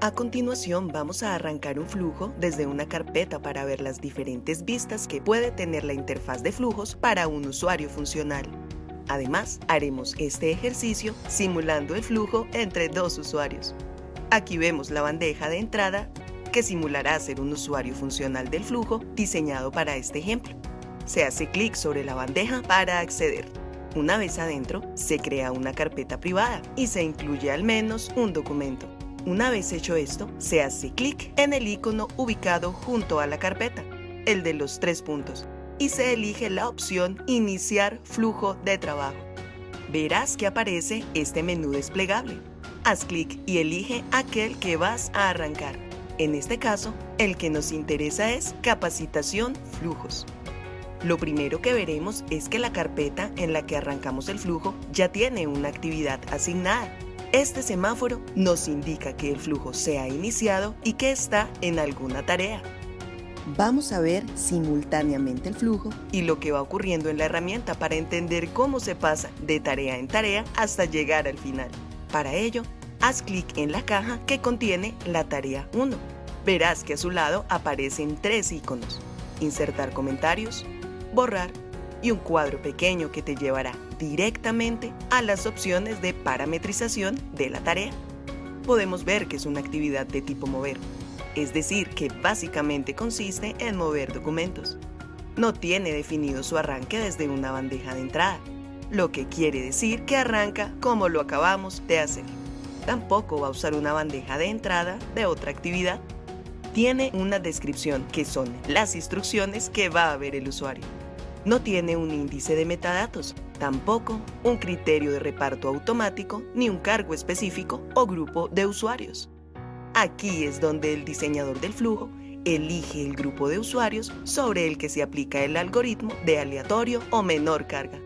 A continuación vamos a arrancar un flujo desde una carpeta para ver las diferentes vistas que puede tener la interfaz de flujos para un usuario funcional. Además, haremos este ejercicio simulando el flujo entre dos usuarios. Aquí vemos la bandeja de entrada que simulará ser un usuario funcional del flujo diseñado para este ejemplo. Se hace clic sobre la bandeja para acceder. Una vez adentro, se crea una carpeta privada y se incluye al menos un documento. Una vez hecho esto, se hace clic en el icono ubicado junto a la carpeta, el de los 3 puntos, y se elige la opción Iniciar flujo de trabajo. Verás que aparece este menú desplegable. Haz clic y elige aquel que vas a arrancar. En este caso, el que nos interesa es Capacitación Flujos. Lo primero que veremos es que la carpeta en la que arrancamos el flujo ya tiene una actividad asignada. Este semáforo nos indica que el flujo se ha iniciado y que está en alguna tarea. Vamos a ver simultáneamente el flujo y lo que va ocurriendo en la herramienta para entender cómo se pasa de tarea en tarea hasta llegar al final. Para ello, haz clic en la caja que contiene la tarea 1. Verás que a su lado aparecen 3 iconos: insertar comentarios, borrar y un cuadro pequeño que te llevará directamente a las opciones de parametrización de la tarea. Podemos ver que es una actividad de tipo mover, es decir, que básicamente consiste en mover documentos. No tiene definido su arranque desde una bandeja de entrada, lo que quiere decir que arranca como lo acabamos de hacer. Tampoco va a usar una bandeja de entrada de otra actividad. Tiene una descripción, que son las instrucciones que va a ver el usuario. No tiene un índice de metadatos, tampoco un criterio de reparto automático ni un cargo específico o grupo de usuarios. Aquí es donde el diseñador del flujo elige el grupo de usuarios sobre el que se aplica el algoritmo de aleatorio o menor carga.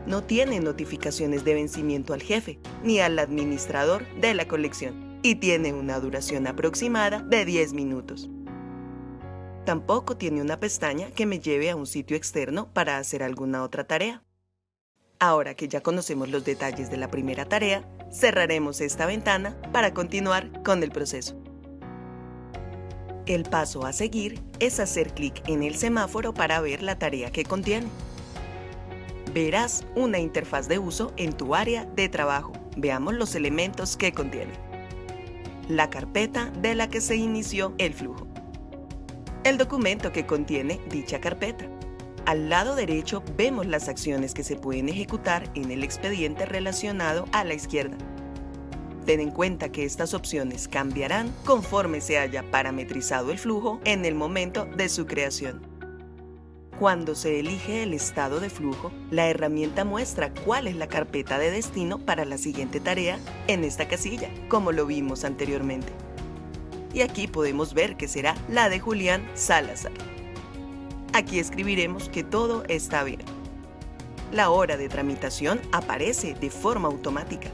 No tiene notificaciones de vencimiento al jefe ni al administrador de la colección y tiene una duración aproximada de 10 minutos. Tampoco tiene una pestaña que me lleve a un sitio externo para hacer alguna otra tarea. Ahora que ya conocemos los detalles de la primera tarea, cerraremos esta ventana para continuar con el proceso. El paso a seguir es hacer clic en el semáforo para ver la tarea que contiene. Verás una interfaz de uso en tu área de trabajo. Veamos los elementos que contiene. La carpeta de la que se inició el flujo. El documento que contiene dicha carpeta. Al lado derecho vemos las acciones que se pueden ejecutar en el expediente relacionado a la izquierda. Ten en cuenta que estas opciones cambiarán conforme se haya parametrizado el flujo en el momento de su creación. Cuando se elige el estado de flujo, la herramienta muestra cuál es la carpeta de destino para la siguiente tarea en esta casilla, como lo vimos anteriormente. Y aquí podemos ver que será la de Julián Salazar. Aquí escribiremos que todo está bien. La hora de tramitación aparece de forma automática.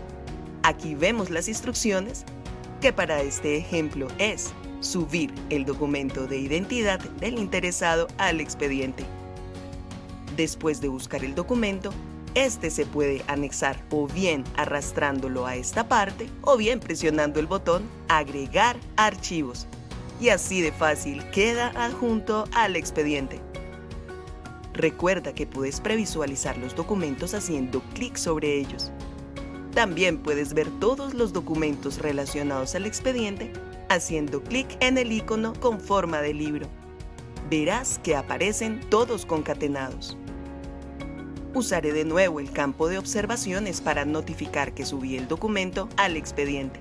Aquí vemos las instrucciones, que para este ejemplo es subir el documento de identidad del interesado al expediente. Después de buscar el documento, este se puede anexar o bien arrastrándolo a esta parte o bien presionando el botón Agregar archivos. Y así de fácil queda adjunto al expediente. Recuerda que puedes previsualizar los documentos haciendo clic sobre ellos. También puedes ver todos los documentos relacionados al expediente haciendo clic en el icono con forma de libro. Verás que aparecen todos concatenados. Usaré de nuevo el campo de observaciones para notificar que subí el documento al expediente.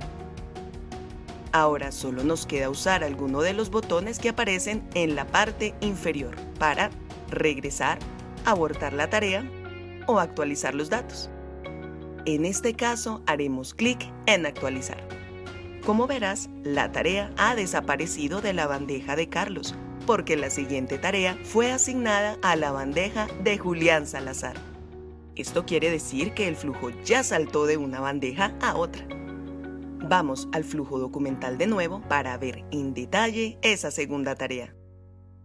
Ahora solo nos queda usar alguno de los botones que aparecen en la parte inferior para regresar, abortar la tarea o actualizar los datos. En este caso haremos clic en actualizar. Como verás, la tarea ha desaparecido de la bandeja de Carlos, porque la siguiente tarea fue asignada a la bandeja de Julián Salazar. Esto quiere decir que el flujo ya saltó de una bandeja a otra. Vamos al flujo documental de nuevo para ver en detalle esa segunda tarea.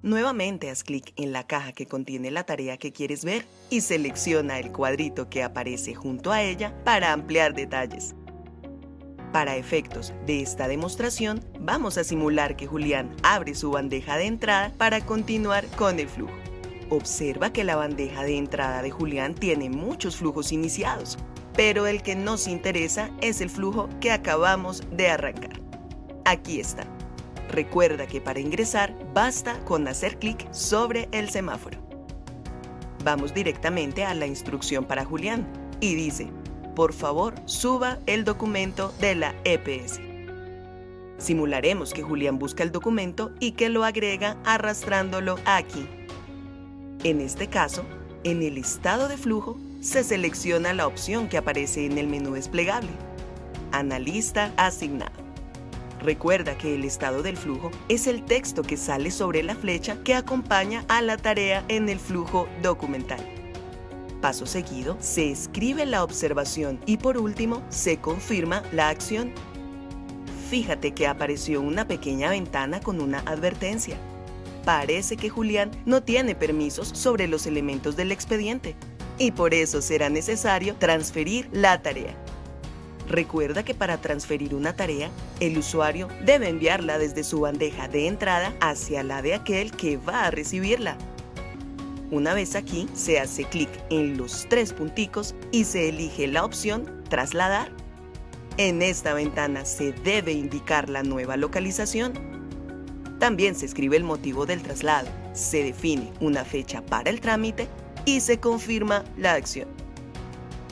Nuevamente haz clic en la caja que contiene la tarea que quieres ver y selecciona el cuadrito que aparece junto a ella para ampliar detalles. Para efectos de esta demostración, vamos a simular que Julián abre su bandeja de entrada para continuar con el flujo. Observa que la bandeja de entrada de Julián tiene muchos flujos iniciados, pero el que nos interesa es el flujo que acabamos de arrancar. Aquí está. Recuerda que para ingresar basta con hacer clic sobre el semáforo. Vamos directamente a la instrucción para Julián y dice: por favor, suba el documento de la EPS. Simularemos que Julián busca el documento y que lo agrega arrastrándolo aquí. En este caso, en el estado de flujo, se selecciona la opción que aparece en el menú desplegable: Analista asignado. Recuerda que el estado del flujo es el texto que sale sobre la flecha que acompaña a la tarea en el flujo documental. Paso seguido, se escribe la observación y por último, se confirma la acción. Fíjate que apareció una pequeña ventana con una advertencia. Parece que Julián no tiene permisos sobre los elementos del expediente y por eso será necesario transferir la tarea. Recuerda que para transferir una tarea, el usuario debe enviarla desde su bandeja de entrada hacia la de aquel que va a recibirla. Una vez aquí, se hace clic en los 3 punticos y se elige la opción Trasladar. En esta ventana se debe indicar la nueva localización. También se escribe el motivo del traslado, se define una fecha para el trámite y se confirma la acción.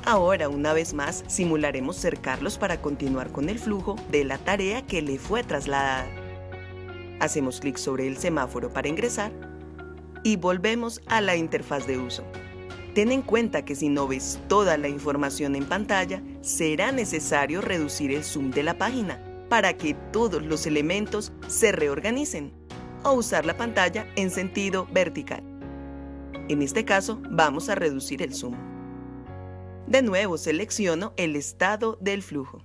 Ahora, una vez más, simularemos ser Carlos para continuar con el flujo de la tarea que le fue trasladada. Hacemos clic sobre el semáforo para ingresar y volvemos a la interfaz de uso. Ten en cuenta que si no ves toda la información en pantalla, será necesario reducir el zoom de la página para que todos los elementos se reorganicen o usar la pantalla en sentido vertical. En este caso, vamos a reducir el zoom. De nuevo selecciono el estado del flujo.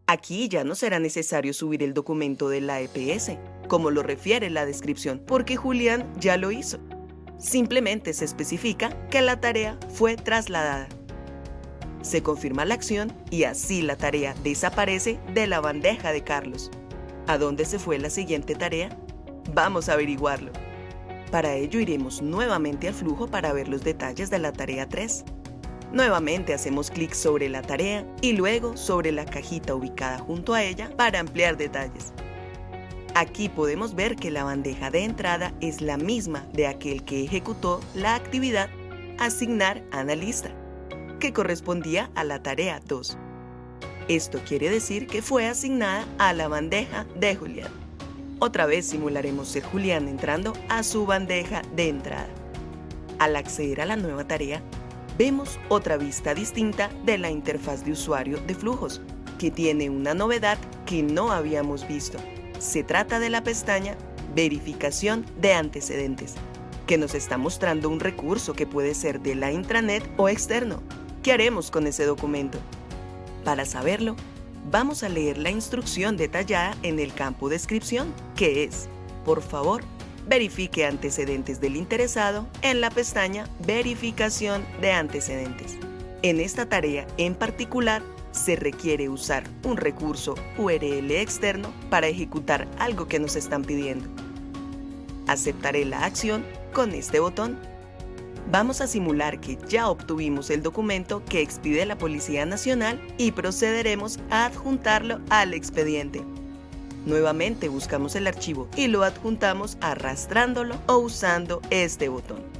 Aquí ya no será necesario subir el documento de la EPS, como lo refiere la descripción, porque Julián ya lo hizo. Simplemente se especifica que la tarea fue trasladada. Se confirma la acción y así la tarea desaparece de la bandeja de Carlos. ¿A dónde se fue la siguiente tarea? Vamos a averiguarlo. Para ello iremos nuevamente al flujo para ver los detalles de la tarea 3. Nuevamente hacemos clic sobre la tarea y luego sobre la cajita ubicada junto a ella para ampliar detalles. Aquí podemos ver que la bandeja de entrada es la misma de aquel que ejecutó la actividad Asignar analista, que correspondía a la tarea 2. Esto quiere decir que fue asignada a la bandeja de Julián. Otra vez simularemos ser Julián entrando a su bandeja de entrada. Al acceder a la nueva tarea, vemos otra vista distinta de la interfaz de usuario de flujos, que tiene una novedad que no habíamos visto. Se trata de la pestaña Verificación de antecedentes, que nos está mostrando un recurso que puede ser de la intranet o externo. ¿Qué haremos con ese documento? Para saberlo, vamos a leer la instrucción detallada en el campo Descripción, que es: por favor, verifique antecedentes del interesado en la pestaña Verificación de antecedentes. En esta tarea en particular, se requiere usar un recurso URL externo para ejecutar algo que nos están pidiendo. Aceptaré la acción con este botón. Vamos a simular que ya obtuvimos el documento que expide la Policía Nacional y procederemos a adjuntarlo al expediente. Nuevamente buscamos el archivo y lo adjuntamos arrastrándolo o usando este botón.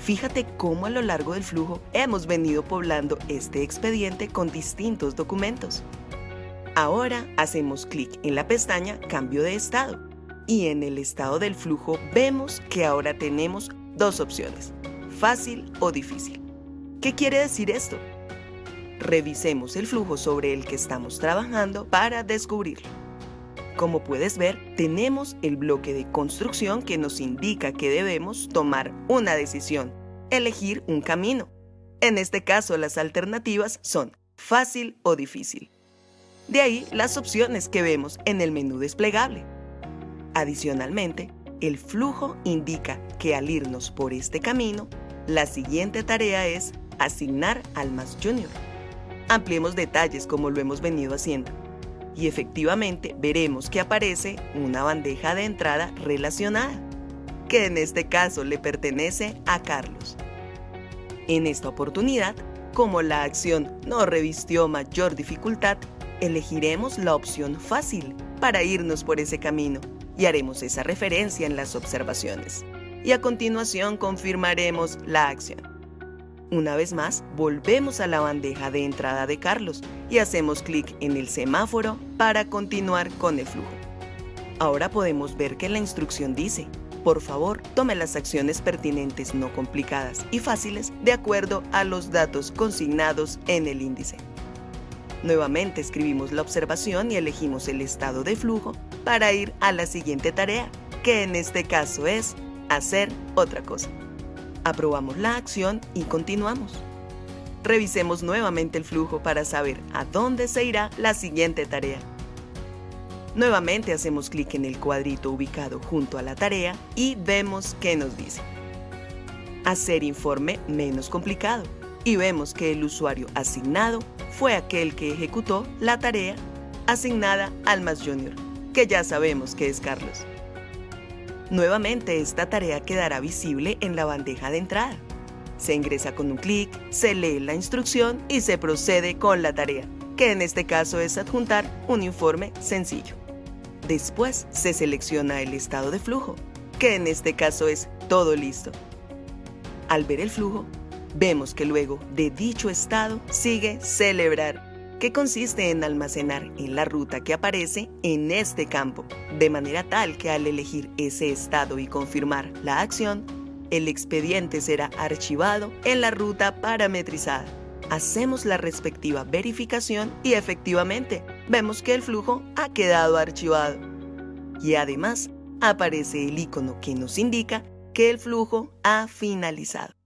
Fíjate cómo a lo largo del flujo hemos venido poblando este expediente con distintos documentos. Ahora hacemos clic en la pestaña Cambio de estado y en el estado del flujo vemos que ahora tenemos 2 opciones: fácil o difícil. ¿Qué quiere decir esto? Revisemos el flujo sobre el que estamos trabajando para descubrirlo. Como puedes ver, tenemos el bloque de construcción que nos indica que debemos tomar una decisión, elegir un camino. En este caso, las alternativas son fácil o difícil. De ahí las opciones que vemos en el menú desplegable. Adicionalmente, el flujo indica que al irnos por este camino, la siguiente tarea es asignar al más junior. ampliemos detalles como lo hemos venido haciendo. Y efectivamente veremos que aparece una bandeja de entrada relacionada, que en este caso le pertenece a Carlos. En esta oportunidad, como la acción no revistió mayor dificultad, elegiremos la opción fácil para irnos por ese camino y haremos esa referencia en las observaciones. Y a continuación confirmaremos la acción. Una vez más, volvemos a la bandeja de entrada de Carlos y hacemos clic en el semáforo para continuar con el flujo. Ahora podemos ver que la instrucción dice: por favor, tome las acciones pertinentes no complicadas y fáciles de acuerdo a los datos consignados en el índice. Nuevamente escribimos la observación y elegimos el estado de flujo para ir a la siguiente tarea, que en este caso es hacer otra cosa. Aprobamos la acción y continuamos. Revisemos nuevamente el flujo para saber a dónde se irá la siguiente tarea. Nuevamente hacemos clic en el cuadrito ubicado junto a la tarea y vemos que nos dice: hacer informe menos complicado, y vemos que el usuario asignado fue aquel que ejecutó la tarea asignada al más junior, que ya sabemos que es Carlos. Nuevamente esta tarea quedará visible en la bandeja de entrada. Se ingresa con un clic, se lee la instrucción y se procede con la tarea, que en este caso es adjuntar un informe sencillo. Después se selecciona el estado de flujo, que en este caso es todo listo. Al ver el flujo, vemos que luego de dicho estado sigue celebrar, que consiste en almacenar en la ruta que aparece en este campo, de manera tal que al elegir ese estado y confirmar la acción, el expediente será archivado en la ruta parametrizada. Hacemos la respectiva verificación y efectivamente vemos que el flujo ha quedado archivado. Y además aparece el icono que nos indica que el flujo ha finalizado.